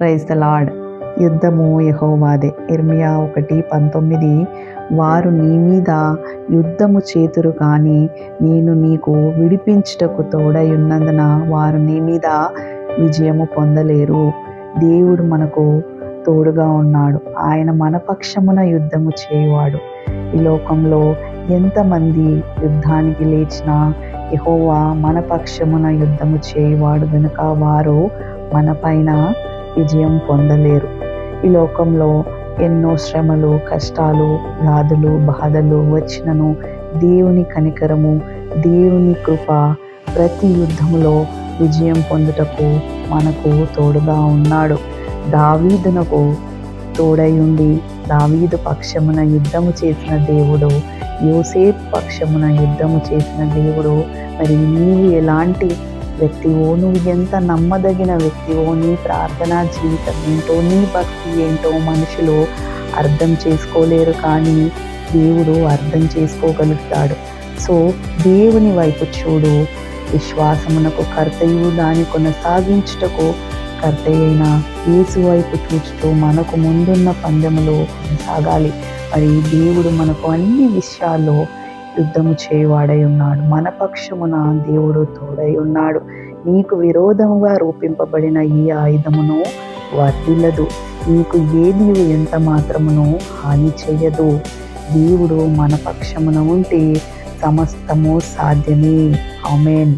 Praise the lord. యుద్ధము యెహోవాదే. ఇర్మియా 1:19 వారు నీ మీద యుద్ధము చేతురు కానీ నేను నీకు విడిపించుటకు తోడయున్నందున వారు నీ మీద విజయము పొందలేరు. దేవుడు మనకు తోడుగా ఉన్నాడు. ఆయన మన పక్షమున యుద్ధము చేయువాడు. ఈ లోకంలో ఎంతమంది యుద్ధానికి లేచినా యెహోవా మన పక్షమున యుద్ధము చేయువాడు గనుక వారు మన పైన విజయం పొందలేరు. ఈ లోకంలో ఎన్నో శ్రమలు, కష్టాలు, వ్యాధులు, బాధలు వచ్చినను దేవుని కనికరము, దేవుని కృప ప్రతి యుద్ధములో విజయం పొందుటకు మనకు తోడుగా ఉన్నాడు. దావీదునకు తోడయుండి దావీదు పక్షమున యుద్ధము చేసిన దేవుడు, యోసేపు పక్షమున యుద్ధము చేసిన దేవుడు. మరి నీవు ఎలాంటి వ్యక్తివో, నువ్వు ఎంత నమ్మదగిన వ్యక్తివో, నీ ప్రార్థనా జీవితం ఏంటో, నీ భక్తి ఏంటో మనుషులు అర్థం చేసుకోలేరు, కానీ దేవుడు అర్థం చేసుకోగలుగుతాడు. సో దేవుని వైపు చూడు. విశ్వాసమునకు కర్తయు దాని కొనసాగించుటకు కర్త అయిన యేసు వైపు చూచుతూ మనకు ముందున్న పందెములో కొనసాగాలి. మరి దేవుడు మనకు అన్ని విషయాల్లో యుద్ధము చేయువాడై ఉన్నాడు. మన పక్షమున దేవుడు తోడై ఉన్నాడు. నీకు విరోధముగా రూపింపబడిన ఈ ఆయుధమును వర్ధిల్లదు. నీకు ఏది ఎంత మాత్రమును హాని చెయ్యదు. దేవుడు మన పక్షమున ఉంటే సమస్తము సాధ్యమే. ఆమేన్.